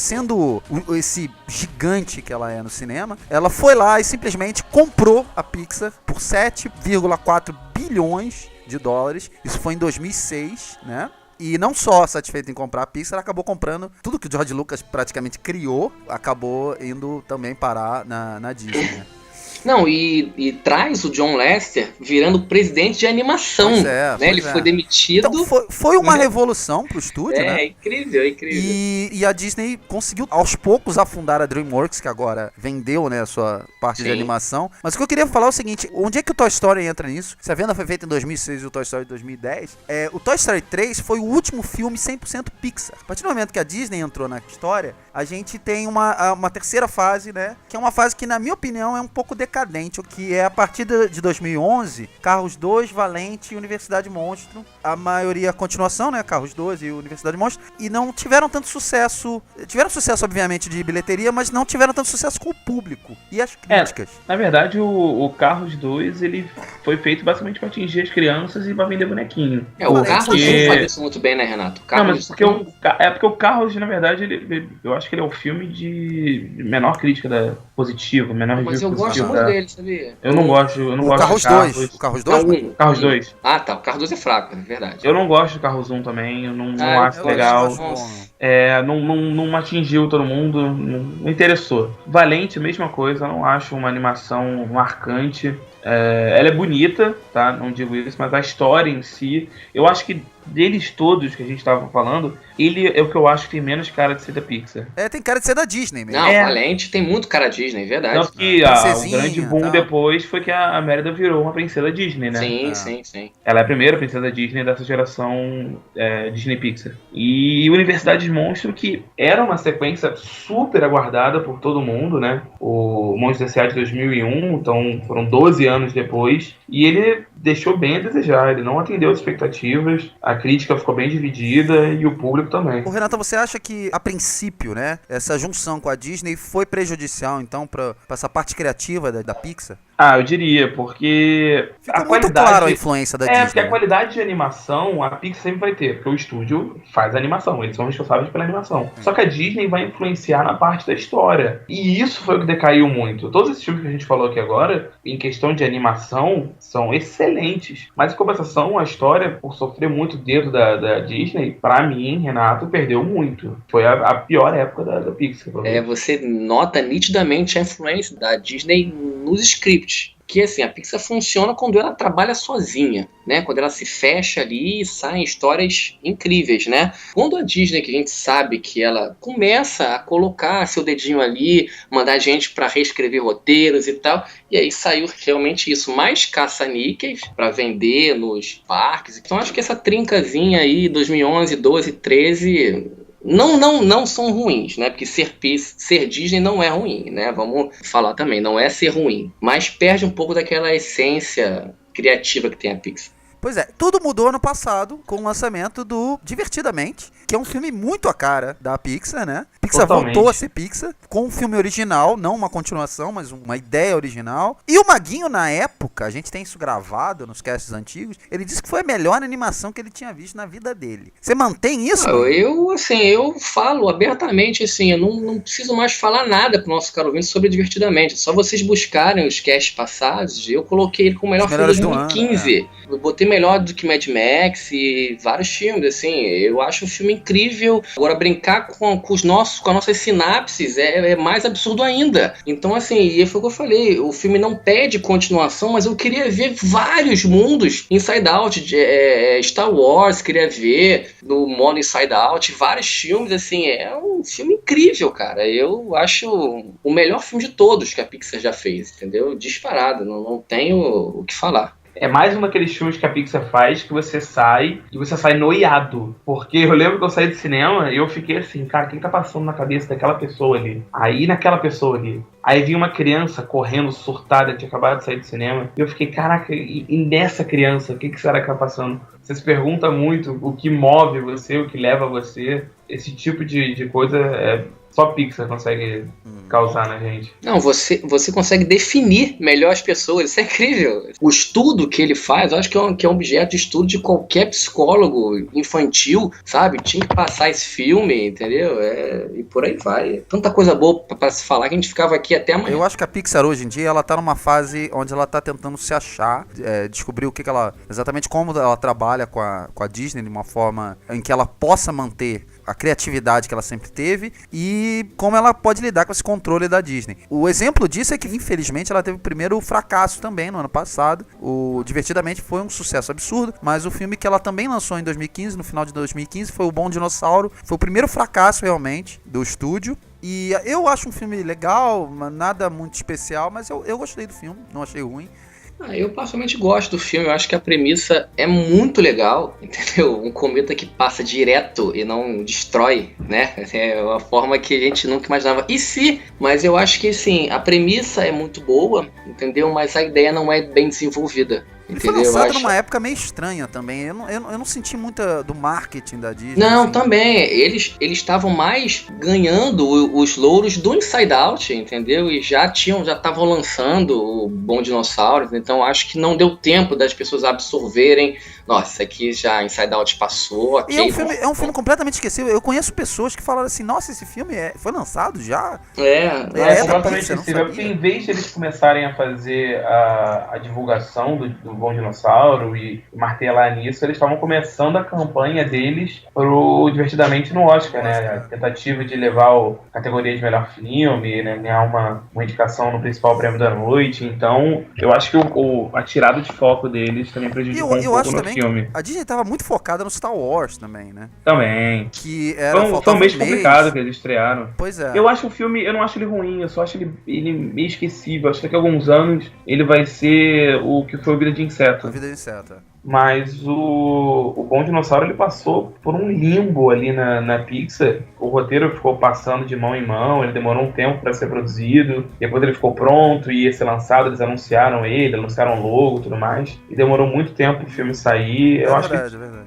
esse gigante que ela é no cinema, ela foi lá e simplesmente comprou a Pixar por 7,4 bilhões de dólares. Isso foi em 2006, né? E não só satisfeito em comprar a Pixar, acabou comprando tudo que o George Lucas praticamente criou, acabou indo também parar na Disney, né? Não, e traz o John Lasseter virando presidente de animação, né? Ele foi demitido. Então foi uma revolução pro estúdio, né? É incrível. E a Disney conseguiu aos poucos afundar a DreamWorks, que agora vendeu, né, a sua parte de animação. Mas o que eu queria falar é o seguinte, onde é que o Toy Story entra nisso? Se a venda foi feita em 2006 e o Toy Story em 2010, o Toy Story 3 foi o último filme 100% Pixar. A partir do momento que a Disney entrou na história, a gente tem uma terceira fase, né? Que é uma fase que, na minha opinião, é um pouco decadente, o que é a partir de 2011, Carros 2, Valente e Universidade Monstro. A maioria a continuação, né? Carros 2 e Universidade Monstro. E não tiveram tanto sucesso. Tiveram sucesso, obviamente, de bilheteria, mas não tiveram tanto sucesso com o público e as críticas. Na verdade, o Carros 2, ele foi feito basicamente para atingir as crianças e para vender bonequinho. O Carros não faz isso muito bem, né, Renato? Porque o Carros, na verdade, eu acho que ele é o filme de menor crítica positiva, menor review positiva. Mas eu gosto muito dele, sabia? Eu não gosto de Carros 2. O Carros 2? Carros 2. Ah, tá. O Carros 2 é fraco, é verdade. Eu não gosto do Carros 1 também, eu não acho legal. Não atingiu todo mundo, não interessou. Valente, mesma coisa, eu não acho uma animação marcante. Ela é bonita, tá? Não digo isso, mas a história em si, eu acho que deles todos que a gente estava falando, ele é o que eu acho que tem menos cara de ser da Pixar. Tem cara de ser da Disney mesmo. Não, Valente tem muito cara Disney, verdade. Tanto que o grande boom depois foi que a Mérida virou uma princesa Disney, né? Sim. Ela é a primeira princesa Disney dessa geração Disney Pixar. E Universidade Monstro, que era uma sequência super aguardada por todo mundo, né? O Monstros S.A. de 2001, então foram 12 anos depois. E ele deixou bem a desejar, ele não atendeu as expectativas, a crítica ficou bem dividida e o público também. Renata, você acha que, a princípio, né, essa junção com a Disney foi prejudicial, então, pra essa parte criativa da Pixar? Eu diria, porque ficou muito claro a influência da Disney. Porque a qualidade de animação, a Pixar sempre vai ter, porque o estúdio faz a animação, eles são responsáveis pela animação. Só que a Disney vai influenciar na parte da história. E isso foi o que decaiu muito. Todos esses filmes que a gente falou aqui agora, em questão de animação, são excelentes. Mas, em compensação, a história, por sofrer muito dedo da Disney, pra mim, Renato, perdeu muito. Foi a pior época da Pixar. Você nota nitidamente a influência da Disney nos scripts. Que assim, a Pixar funciona quando ela trabalha sozinha, né? Quando ela se fecha ali e saem histórias incríveis, né? Quando a Disney, que a gente sabe que ela começa a colocar seu dedinho ali, mandar gente para reescrever roteiros e tal, e aí saiu realmente isso, mais caça-níqueis para vender nos parques. Então acho que essa trincazinha aí, 2011, 12, 13... não são ruins, né? Porque ser Disney não é ruim, né? Vamos falar também, não é ser ruim. Mas perde um pouco daquela essência criativa que tem a Pixar. Pois é, tudo mudou ano passado com o lançamento do Divertidamente, que é um filme muito a cara da Pixar, né? Pixar Totalmente. voltou a ser Pixar, com um filme original, não uma continuação, mas uma ideia original. E o Maguinho, na época, a gente tem isso gravado nos casts antigos, ele disse que foi a melhor animação que ele tinha visto na vida dele. Você mantém isso? Eu falo abertamente, assim, eu não preciso mais falar nada pro nosso caro ouvinte sobre Divertidamente. É só vocês buscarem os casts passados, eu coloquei ele como o melhor filme de 2015. Eu botei melhor do que Mad Max e vários filmes, assim, eu acho um filme incrível. Agora, brincar com as nossas sinapses é mais absurdo ainda. Então, assim, e foi o que eu falei, o filme não pede continuação, mas eu queria ver vários mundos Inside Out, Star Wars, queria ver no modo Inside Out, vários filmes, assim, é um filme incrível, cara. Eu acho o melhor filme de todos que a Pixar já fez, entendeu? Disparado, não tenho o que falar. É mais um daqueles filmes que a Pixar faz que você sai noiado. Porque eu lembro que eu saí do cinema e eu fiquei assim, cara, o que tá passando na cabeça daquela pessoa ali? Aí naquela pessoa ali. Aí vinha uma criança correndo, surtada, tinha acabado de sair do cinema. E eu fiquei, caraca, e nessa criança, o que será que tá passando? Você se pergunta muito o que move você, o que leva você. Esse tipo de coisa só Pixar consegue causar na gente. Não, você consegue definir melhor as pessoas, isso é incrível. O estudo que ele faz, eu acho que é um objeto de estudo de qualquer psicólogo infantil, sabe? Tinha que passar esse filme, entendeu? E por aí vai. Tanta coisa boa pra se falar que a gente ficava aqui até amanhã. Eu acho que a Pixar hoje em dia, ela tá numa fase onde ela tá tentando se achar, descobrir o que ela... Exatamente como ela trabalha com a Disney de uma forma em que ela possa manter a criatividade que ela sempre teve e como ela pode lidar com esse controle da Disney. O exemplo disso é que, infelizmente, ela teve o primeiro fracasso também no ano passado. O Divertidamente foi um sucesso absurdo, mas o filme que ela também lançou em 2015, no final de 2015, foi O Bom Dinossauro. Foi o primeiro fracasso, realmente, do estúdio. E eu acho um filme legal, nada muito especial, mas eu gostei do filme, não achei ruim. Eu particularmente gosto do filme, eu acho que a premissa é muito legal, entendeu? Um cometa que passa direto e não destrói, né? É uma forma que a gente nunca imaginava. Mas eu acho que, sim, a premissa é muito boa, entendeu? Mas a ideia não é bem desenvolvida. Ele foi lançado numa época meio estranha também. Eu não senti muita do marketing da Disney. Não, assim. Também. Eles estavam mais ganhando os louros do Inside Out, entendeu? E já estavam lançando o Bom Dinossauro. Então acho que não deu tempo das pessoas absorverem. Nossa, isso aqui já Inside Out passou. Okay, é um filme completamente esquecível. Eu conheço pessoas que falaram assim: nossa, esse filme foi lançado já? É completamente esquecível. Porque em vez de eles começarem a fazer a divulgação do Bom Dinossauro e martelar nisso, eles estavam começando a campanha deles pro Divertidamente no Oscar, né? A tentativa de levar a categoria de melhor filme, né? Ganhar uma indicação no principal prêmio da noite. Então, eu acho que a tirada de foco deles também prejudicou um pouco no filme. A Disney tava muito focada no Star Wars também, né? Também. Que era foi um mês complicado que eles estrearam. Pois é. Eu acho o filme, eu não acho ele ruim, eu só acho ele meio esquecível. Acho que daqui a alguns anos ele vai ser o que foi o Vida de Inseto. A Vida de Inseto. Mas o Bom Dinossauro ele passou por um limbo ali na Pixar. O roteiro ficou passando de mão em mão, ele demorou um tempo para ser produzido. Depois ele ficou pronto e ia ser lançado, eles anunciaram o logo e tudo mais. E demorou muito tempo pro filme sair. Eu acho que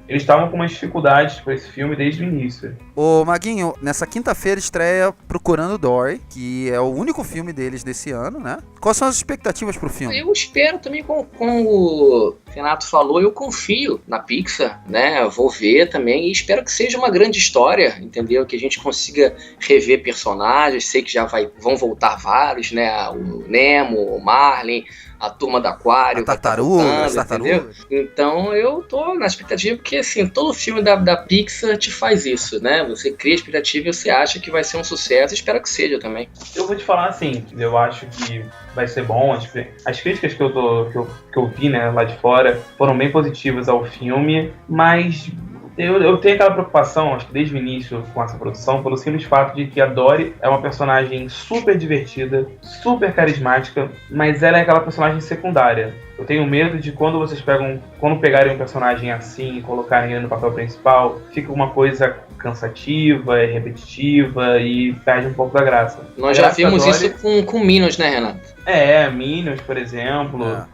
eles estavam com umas dificuldades com esse filme desde o início. Ô Maguinho, nessa quinta-feira estreia Procurando Dory, que é o único filme deles desse ano, né? Quais são as expectativas pro filme? Eu espero também, como o Renato falou, eu confio na Pixar, né? Eu vou ver também e espero que seja uma grande história, entendeu? Que a gente consiga rever personagens, sei que vão voltar vários, né? O Nemo, o Marlin, a turma do Aquário, a tartaruga. Entendeu? Então eu tô na expectativa, porque assim, todo filme da Pixar te faz isso, né? Você cria expectativa e você acha que vai ser um sucesso, espero que seja também. Eu vou te falar assim, eu acho que vai ser bom, as críticas que eu vi, né, lá de fora foram bem positivas ao filme, mas Eu tenho aquela preocupação, acho que desde o início com essa produção, pelo simples fato de que a Dory é uma personagem super divertida, super carismática, mas ela é aquela personagem secundária. Eu tenho medo de quando pegarem um personagem assim e colocarem ele no papel principal, fica uma coisa cansativa, repetitiva e perde um pouco da graça. Nós já vimos Dory... isso com Minions, né, Renato? Minions, por exemplo.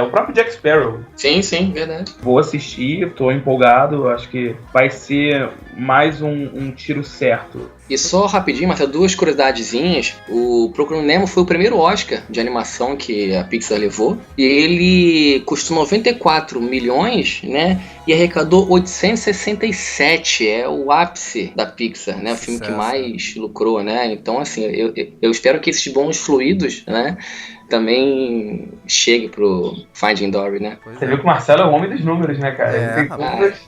O próprio Jack Sparrow. Sim, verdade. Vou assistir, tô empolgado, acho que vai ser mais um tiro certo. E só rapidinho, Marcelo, 2 curiosidadezinhas. O Procurando Nemo foi o primeiro Oscar de animação que a Pixar levou. E ele custou 94 milhões, né? E arrecadou 867. É o ápice da Pixar, né? O filme que mais lucrou, né? Então, assim, eu espero que esses bons fluidos, né? Também chegue pro Finding Dory, né? Você viu que o Marcelo é o homem dos números, né, cara? Ele tem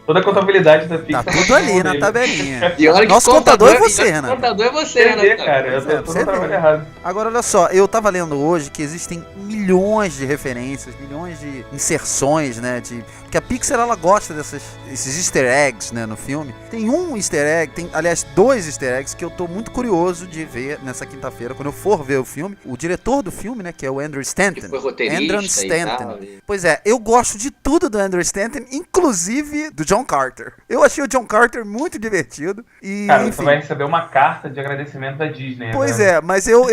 toda a contabilidade da Pixar. Tá tudo ali na tabelinha. E olha que nosso contador é você, Renato. O contador é você, né? Cara, eu tô no trabalho errado. Agora, olha só, eu tava lendo hoje que existem milhões de referências, milhões de inserções, né? Porque a Pixar, ela gosta desses easter eggs, né, no filme. Tem um easter egg, aliás, 2 easter eggs que eu tô muito curioso de ver nessa quinta-feira, quando eu for ver o filme. O diretor do filme, né, que é o Andrew Stanton. Que foi roteirista Andrew Stanton. Tal. Pois é, eu gosto de tudo do Andrew Stanton, inclusive do John Carter. Eu achei o John Carter muito divertido. E, cara, enfim, você vai receber uma carta de agradecimento da Disney. Pois é, mas eu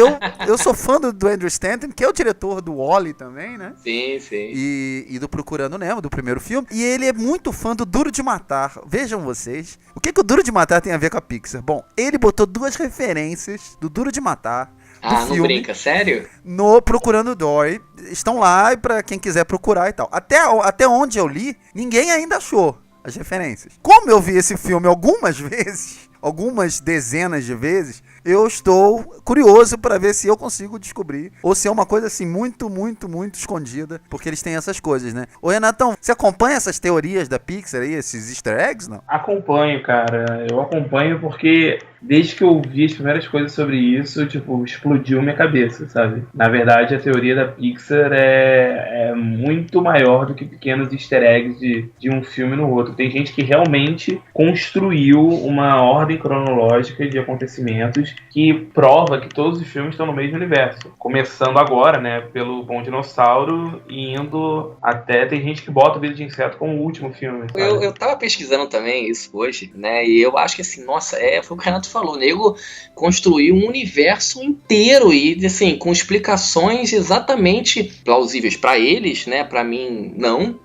sou fã do Andrew Stanton, que é o diretor do Wall-E também, né? Sim. E do Procurando Nemo, do primeiro filme. E ele é muito fã do Duro de Matar. Vejam vocês. O que o Duro de Matar tem a ver com a Pixar? Bom, ele botou 2 referências do Duro de Matar. Não brinca, sério? No Procurando Dory. Estão lá pra quem quiser procurar e tal. Até onde eu li, ninguém ainda achou as referências. Como eu vi esse filme algumas vezes, algumas dezenas de vezes, eu estou curioso para ver se eu consigo descobrir, ou se é uma coisa assim muito, muito, muito escondida, porque eles têm essas coisas, né? Ô Renatão, você acompanha essas teorias da Pixar aí, esses easter eggs, não? Acompanho, cara. Eu acompanho porque desde que eu vi as primeiras coisas sobre isso, tipo, explodiu minha cabeça, sabe? Na verdade, a teoria da Pixar é muito maior do que pequenos easter eggs de um filme no outro. Tem gente que realmente construiu uma ordem cronológica de acontecimentos que prova que todos os filmes estão no mesmo universo. Começando agora, né, pelo Bom Dinossauro e indo até... Tem gente que bota o Vida de Inseto como o último filme. Eu tava pesquisando também isso hoje, né, e eu acho que assim, nossa, foi o que o Renato falou, o nego construiu um universo inteiro e, assim, com explicações exatamente plausíveis pra eles, né, pra mim não,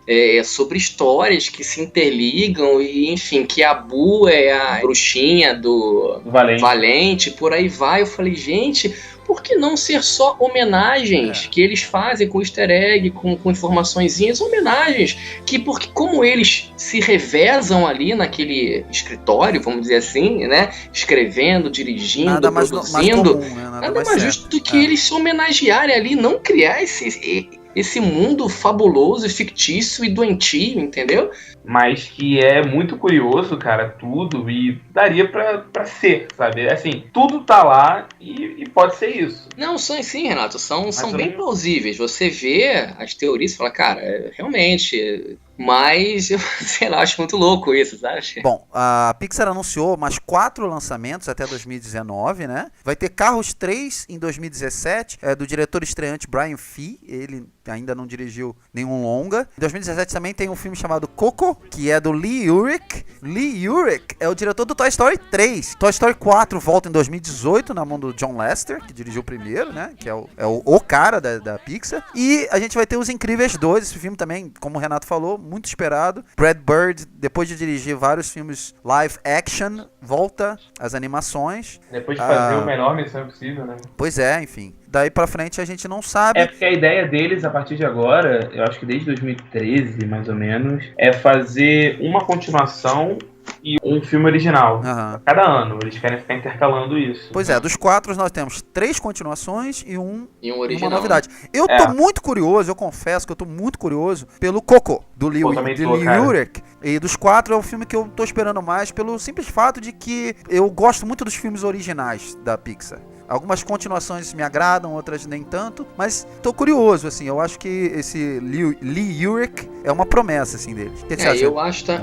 sobre histórias que se interligam e, enfim, que a Boo é a bruxinha do Valente, por aí vai. Eu falei, gente, por que não ser só homenagens que eles fazem com easter egg, com informaçõezinhas, homenagens, porque como eles se revezam ali naquele escritório, vamos dizer assim, né, escrevendo, dirigindo, nada produzindo, mais comum, né? nada mais justo do que eles se homenagearem ali, não criar esse mundo fabuloso, fictício e doentio, entendeu? Mas que é muito curioso, cara, tudo, e daria pra ser, sabe? Assim, tudo tá lá e pode ser isso. Não, sim, Renato, são bem plausíveis. Você vê as teorias e fala, cara, realmente... Mas, eu sei lá, acho muito louco isso, sabe? Bom, a Pixar anunciou mais 4 lançamentos até 2019, né? Vai ter Carros 3 em 2017, do diretor estreante Brian Fee. Ele ainda não dirigiu nenhum longa. Em 2017 também tem um filme chamado Coco, que é do Lee Urich. Lee Urich é o diretor do Toy Story 3. Toy Story 4 volta em 2018 na mão do John Lasseter, que dirigiu o primeiro, né? Que é o cara da Pixar. E a gente vai ter Os Incríveis 2, esse filme também, como o Renato falou, muito esperado. Brad Bird, depois de dirigir vários filmes live action, volta às animações. Depois de fazer o melhor Missão Impossível, né? Pois é, enfim. Daí pra frente a gente não sabe. É porque a ideia deles, a partir de agora, eu acho que desde 2013, mais ou menos, é fazer uma continuação e um filme original. Cada ano. Eles querem ficar intercalando isso. Pois é, dos 4 nós temos 3 continuações e um original, uma novidade. Eu tô muito curioso, eu confesso que eu tô muito curioso pelo Coco, do Lee Urich. E dos 4 é o filme que eu tô esperando mais, pelo simples fato de que eu gosto muito dos filmes originais da Pixar. Algumas continuações me agradam, outras nem tanto, mas tô curioso, assim, eu acho que esse Lee Urich é uma promessa, assim, dele. O que você acha?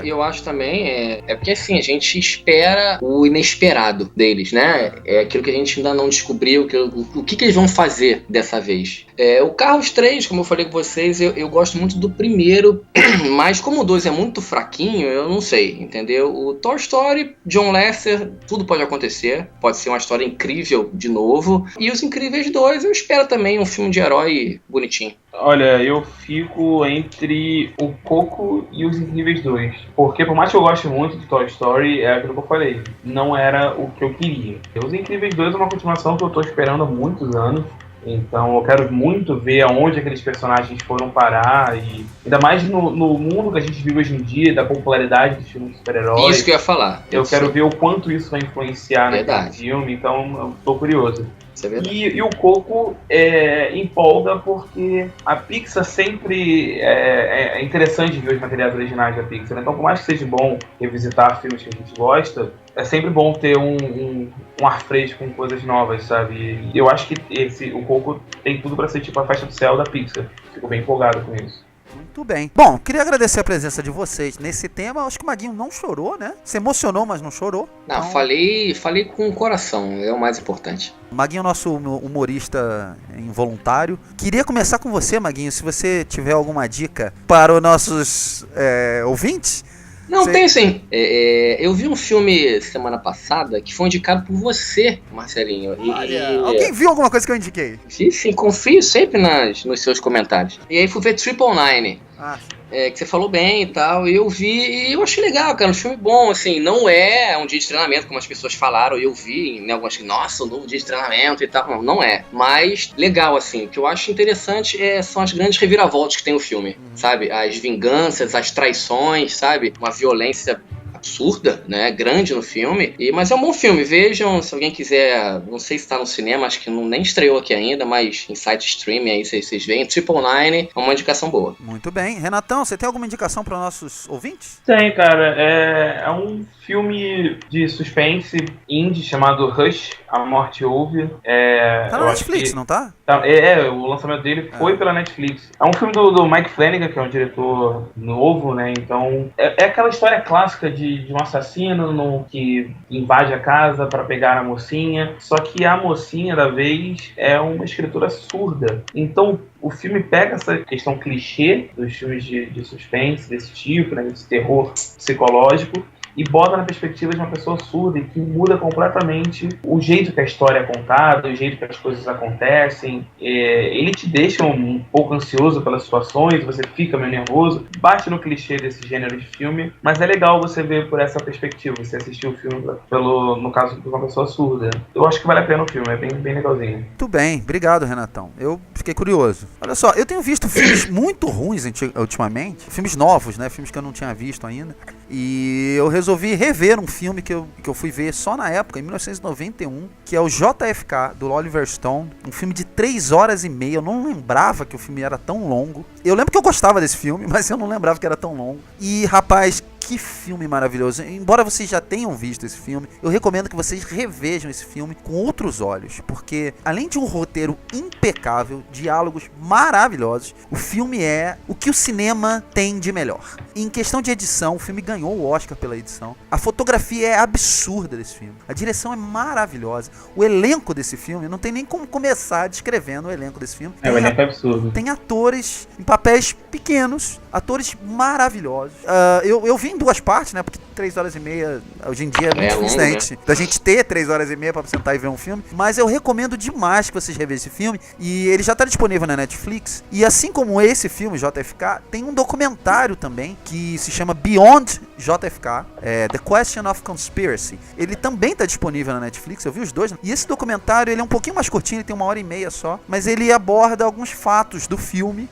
Eu acho também, é porque assim, a gente espera o inesperado deles, né? É aquilo que a gente ainda não descobriu, o que eles vão fazer dessa vez. O Carros 3, como eu falei com vocês, eu gosto muito do primeiro, mas como o 2 é muito fraquinho, eu não sei, entendeu? O Toy Story, John Lasseter, tudo pode acontecer, pode ser uma história incrível de novo, e Os Incríveis 2, eu espero também um filme de herói bonitinho. Olha, eu fico entre o Coco e Os Incríveis 2. Porque por mais que eu goste muito de Toy Story, é aquilo que eu falei, não era o que eu queria. Os Incríveis 2 é uma continuação que eu tô esperando há muitos anos. Então eu quero muito ver aonde aqueles personagens foram parar. E ainda mais no mundo que a gente vive hoje em dia, da popularidade dos filmes de super-heróis. Isso que eu ia falar. Eu quero ver o quanto isso vai influenciar naquele filme, então eu tô curioso. E o Coco empolga porque a Pixar sempre é interessante ver os materiais originais da Pixar, né? Então por mais que seja bom revisitar filmes que a gente gosta, é sempre bom ter um ar fresco com coisas novas, sabe? E eu acho que o Coco tem tudo pra ser tipo a faixa do céu da Pixar. Fico bem empolgado com isso. Muito bem. Bom, queria agradecer a presença de vocês nesse tema. Acho que o Maguinho não chorou, né? Se emocionou, mas não chorou. Não, então... falei com o coração, é o mais importante. O Maguinho é nosso humorista involuntário. Queria começar com você, Maguinho, se você tiver alguma dica para os nossos ouvintes. Não, tem sim. Eu vi um filme semana passada que foi indicado por você, Marcelinho. Alguém viu alguma coisa que eu indiquei? Sim, confio sempre nos seus comentários. E aí fui ver 999. Que você falou bem e tal, e eu vi e eu achei legal, cara, um filme bom, assim, não é um dia de treinamento, como as pessoas falaram, eu vi, né, algumas que, nossa, um novo dia de treinamento e tal, não é, mas legal, assim, o que eu acho interessante são as grandes reviravoltas que tem o filme, sabe, as vinganças, as traições, sabe, uma violência absurda, né, grande no filme, mas é um bom filme, vejam, se alguém quiser, não sei se está no cinema, acho que nem estreou aqui ainda, mas em site streaming aí vocês veem, 999 é uma indicação boa. Muito bem. Renatão, você tem alguma indicação para nossos ouvintes? Tem, cara, é um filme de suspense indie chamado Rush, A Morte Ouve. Tá na Netflix, não tá? O lançamento dele foi pela Netflix. É um filme do Mike Flanagan, que é um diretor novo, né? Então, é aquela história clássica de um assassino que invade a casa para pegar a mocinha. Só que a mocinha da vez é uma escritora surda. Então, o filme pega essa questão clichê dos filmes de suspense, desse tipo, né? Desse terror psicológico, e bota na perspectiva de uma pessoa surda e que muda completamente o jeito que a história é contada, o jeito que as coisas acontecem. Ele te deixa um pouco ansioso pelas situações, você fica meio nervoso, bate no clichê desse gênero de filme, mas é legal você ver por essa perspectiva, você assistir o filme no caso de uma pessoa surda. Eu acho que vale a pena o filme, é bem legalzinho. Muito bem, obrigado, Renatão. Eu fiquei curioso. Olha só, eu tenho visto filmes muito ruins ultimamente, filmes novos, né, filmes que eu não tinha visto ainda, e eu resolvi rever um filme que eu fui ver só na época, em 1991, que é o JFK, do Oliver Stone, um filme de 3 horas e meia. Eu não lembrava que o filme era tão longo. Eu lembro que eu gostava desse filme, mas eu não lembrava que era tão longo. E, rapaz, que filme maravilhoso. Embora vocês já tenham visto esse filme, eu recomendo que vocês revejam esse filme com outros olhos, porque além de um roteiro impecável, diálogos maravilhosos, o filme é o que o cinema tem de melhor. Em questão de edição, o filme ganhou o Oscar pela edição. A fotografia é absurda desse filme. A direção é maravilhosa. O elenco desse filme, não tem nem como começar descrevendo o elenco desse filme. O elenco é absurdo. Tem atores em papéis pequenos, atores maravilhosos. Eu vi em 2 partes, né? Porque 3 horas e meia, hoje em dia é muito difícil, né? Da gente ter 3 horas e meia pra sentar e ver um filme. Mas eu recomendo demais que vocês revejam esse filme. E ele já tá disponível na Netflix. E assim como esse filme, JFK, tem um documentário também que se chama Beyond JFK, The Question of Conspiracy. Ele também tá disponível na Netflix, eu vi os dois. E esse documentário, ele é um pouquinho mais curtinho, ele tem 1h30 só. Mas ele aborda alguns fatos do filme,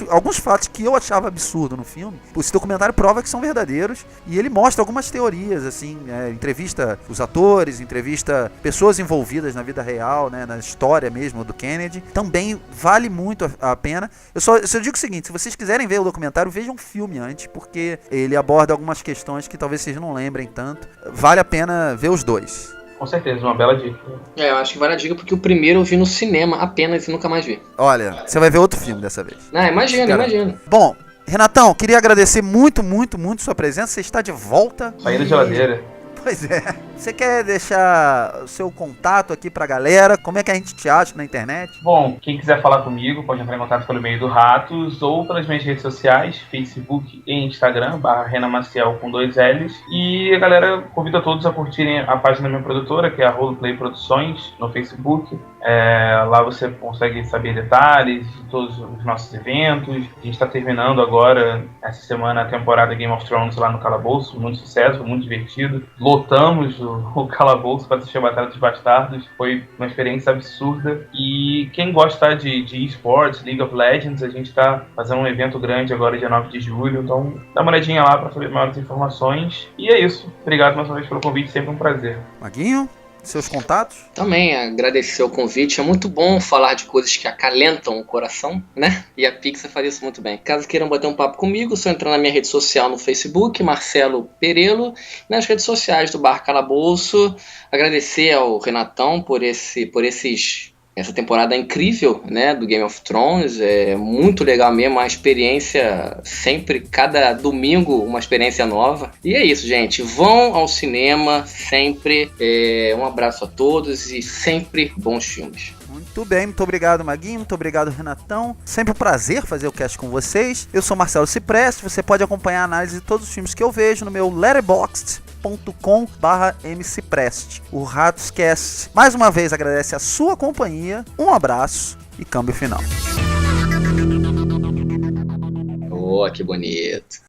alguns fatos que eu achava absurdo no filme. Esse documentário prova que são verdadeiros, e ele mostra algumas teorias, assim, entrevista os atores, entrevista pessoas envolvidas na vida real, né, na história mesmo do Kennedy. Também vale muito a pena. Eu só digo o seguinte: se vocês quiserem ver o documentário, vejam o filme antes, porque ele aborda algumas questões que talvez vocês não lembrem tanto. Vale a pena ver os dois. Com certeza, uma bela dica. Eu acho que vale a dica porque o primeiro eu vi no cinema apenas e nunca mais vi. Olha, você vai ver outro filme dessa vez. Imagina. Bom, Renatão, queria agradecer muito sua presença. Você está de volta. Saí da geladeira. Pois é. Você quer deixar o seu contato aqui pra galera? Como é que a gente te acha na internet? Bom, quem quiser falar comigo pode entrar em contato pelo meio do Ratos ou pelas minhas redes sociais, Facebook e Instagram, /RenaMaciel com 2 L's. E a galera convida todos a curtirem a página da minha produtora, que é a Roleplay Produções, no Facebook. Lá você consegue saber detalhes de todos os nossos eventos. A gente está terminando agora, essa semana, a temporada Game of Thrones lá no Calabouço. Muito sucesso, muito divertido. Lotamos o Calabouço para assistir a Batalha dos Bastardos. Foi uma experiência absurda. E quem gosta de eSports, League of Legends, a gente está fazendo um evento grande agora, dia 9 de julho. Então dá uma olhadinha lá para saber maiores informações. E é isso. Obrigado mais uma vez pelo convite, sempre um prazer. Maguinho? Seus contatos? Também agradecer o convite. É muito bom falar de coisas que acalentam o coração, né? E a Pixar faz isso muito bem. Caso queiram bater um papo comigo, só entrar na minha rede social no Facebook, Marcelo Perelo, nas redes sociais do Bar Calabouço. Agradecer ao Renatão por essa temporada incrível, né, do Game of Thrones. É muito legal mesmo, a experiência sempre, cada domingo uma experiência nova. E é isso, gente, vão ao cinema sempre. Um abraço a todos e sempre bons filmes. Muito bem, muito obrigado, Maguinho, muito obrigado, Renatão. Sempre um prazer fazer o cast com vocês. Eu sou Marcelo Cipreste, você pode acompanhar a análise de todos os filmes que eu vejo no meu letterboxd.com/mcipreste. O Ratoscast mais uma vez agradece a sua companhia, um abraço e câmbio final. Oh, que bonito.